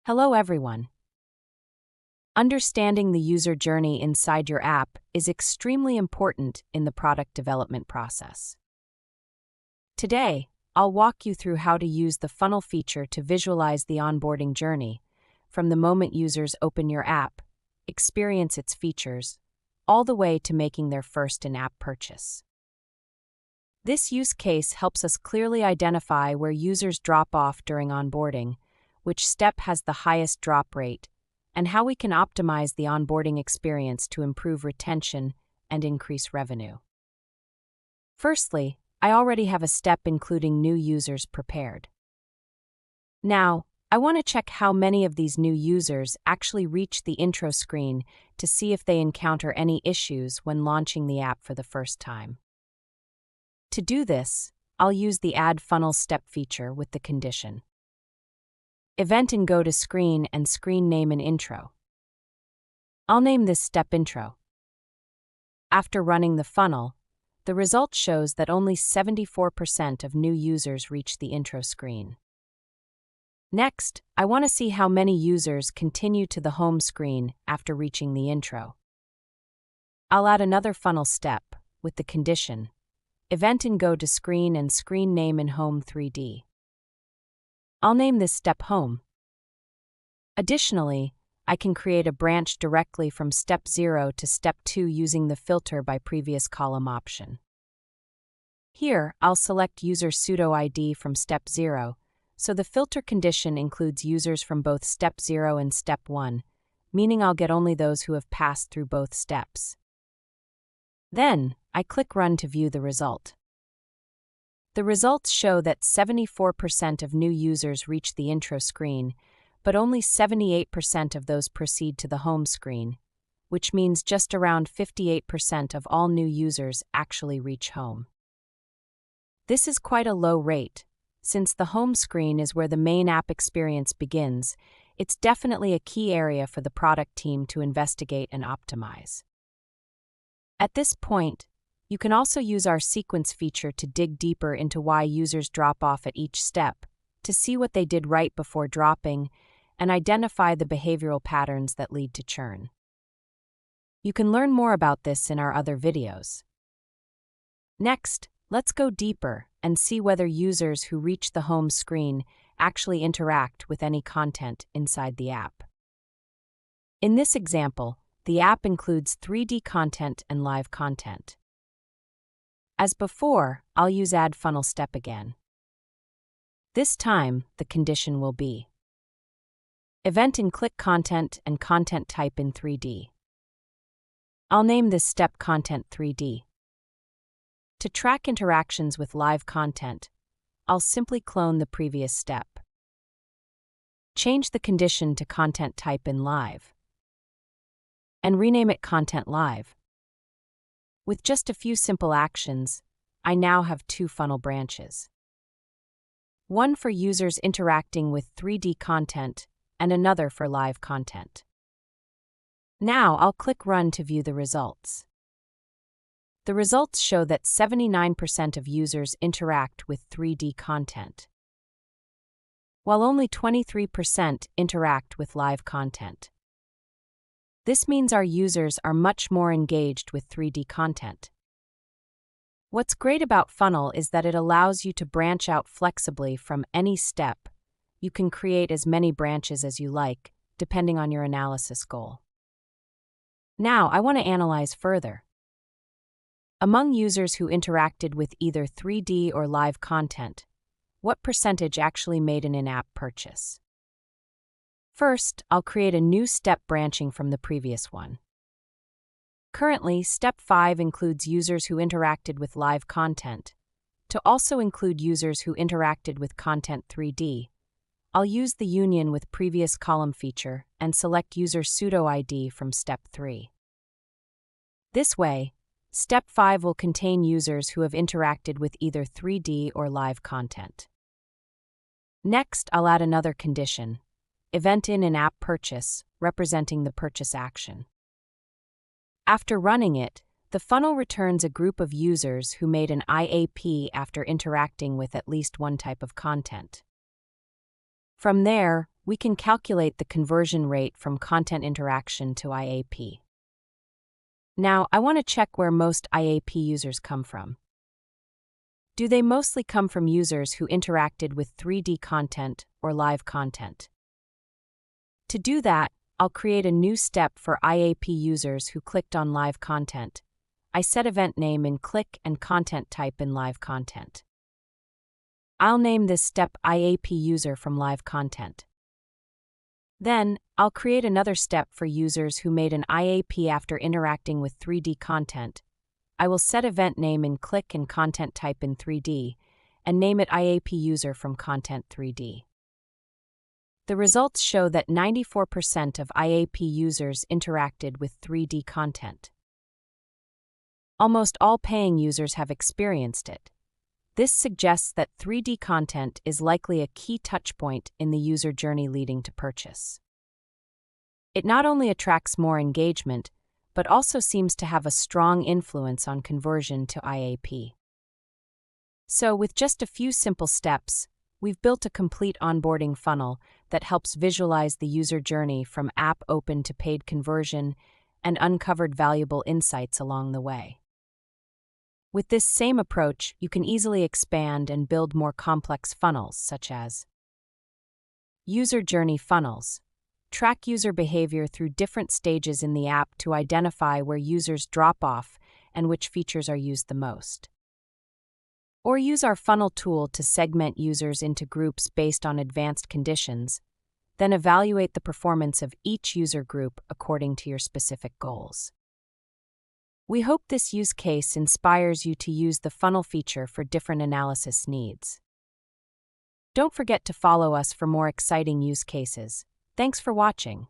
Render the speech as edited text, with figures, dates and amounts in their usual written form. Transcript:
Hello everyone. Understanding the user journey inside your app is extremely important in the product development process. Today, I'll walk you through how to use the funnel feature to visualize the onboarding journey, from the moment users open your app, experience its features, all the way to making their first in-app purchase. This use case helps us clearly identify where users drop off during onboarding, which step has the highest drop rate, and how we can optimize the onboarding experience to improve retention and increase revenue. Firstly, I already have a step including new users prepared. Now, I want to check how many of these new users actually reach the intro screen to see if they encounter any issues when launching the app for the first time. To do this, I'll use the Add Funnel Step feature with the condition Event in Go to Screen and Screen Name in Intro. I'll name this step Intro. After running the funnel, the result shows that only 74% of new users reach the intro screen. Next, I want to see how many users continue to the home screen after reaching the intro. I'll add another funnel step with the condition Event in Go to Screen and Screen Name in Home 3D. I'll name this step Home. Additionally, I can create a branch directly from step 0 to step 2 using the Filter by Previous Column option. Here, I'll select user pseudo ID from step 0, so the filter condition includes users from both step 0 and step 1, meaning I'll get only those who have passed through both steps. Then, I click Run to view the result. The results show that 74% of new users reach the intro screen, but only 78% of those proceed to the home screen, which means just around 58% of all new users actually reach home. This is quite a low rate. Since the home screen is where the main app experience begins, it's definitely a key area for the product team to investigate and optimize. At this point, you can also use our sequence feature to dig deeper into why users drop off at each step, to see what they did right before dropping, and identify the behavioral patterns that lead to churn. You can learn more about this in our other videos. Next, let's go deeper and see whether users who reach the home screen actually interact with any content inside the app. In this example, the app includes 3D content and live content. As before, I'll use Add Funnel Step again. This time, the condition will be Event in Click Content and Content Type in 3D. I'll name this step Content 3D. To track interactions with live content, I'll simply clone the previous step. Change the condition to Content Type in Live, and rename it Content Live. With just a few simple actions, I now have two funnel branches. One for users interacting with 3D content and another for live content. Now I'll click Run to view the results. The results show that 79% of users interact with 3D content, while only 23% interact with live content. This means our users are much more engaged with 3D content. What's great about Funnel is that it allows you to branch out flexibly from any step. You can create as many branches as you like, depending on your analysis goal. Now, I want to analyze further. Among users who interacted with either 3D or live content, what percentage actually made an in-app purchase? First, I'll create a new step branching from the previous one. Currently, Step 5 includes users who interacted with live content. To also include users who interacted with Content 3D, I'll use the Union with Previous Column feature and select user pseudo ID from Step 3. This way, Step 5 will contain users who have interacted with either 3D or live content. Next, I'll add another condition, Event in an App Purchase, representing the purchase action. After running it, the funnel returns a group of users who made an IAP after interacting with at least one type of content. From there, we can calculate the conversion rate from content interaction to IAP. Now, I want to check where most IAP users come from. Do they mostly come from users who interacted with 3D content or live content? To do that, I'll create a new step for IAP users who clicked on live content. I set event name in click and content type in live content. I'll name this step IAP user from live content. Then, I'll create another step for users who made an IAP after interacting with 3D content. I will set event name in click and content type in 3D, and name it IAP user from content 3D. The results show that 94% of IAP users interacted with 3D content. Almost all paying users have experienced it. This suggests that 3D content is likely a key touchpoint in the user journey leading to purchase. It not only attracts more engagement, but also seems to have a strong influence on conversion to IAP. So, with just a few simple steps, we've built a complete onboarding funnel that helps visualize the user journey from app open to paid conversion and uncovered valuable insights along the way. With this same approach, you can easily expand and build more complex funnels, such as user journey funnels. Track user behavior through different stages in the app to identify where users drop off and which features are used the most. Or use our funnel tool to segment users into groups based on advanced conditions, then evaluate the performance of each user group according to your specific goals. We hope this use case inspires you to use the funnel feature for different analysis needs. Don't forget to follow us for more exciting use cases. Thanks for watching.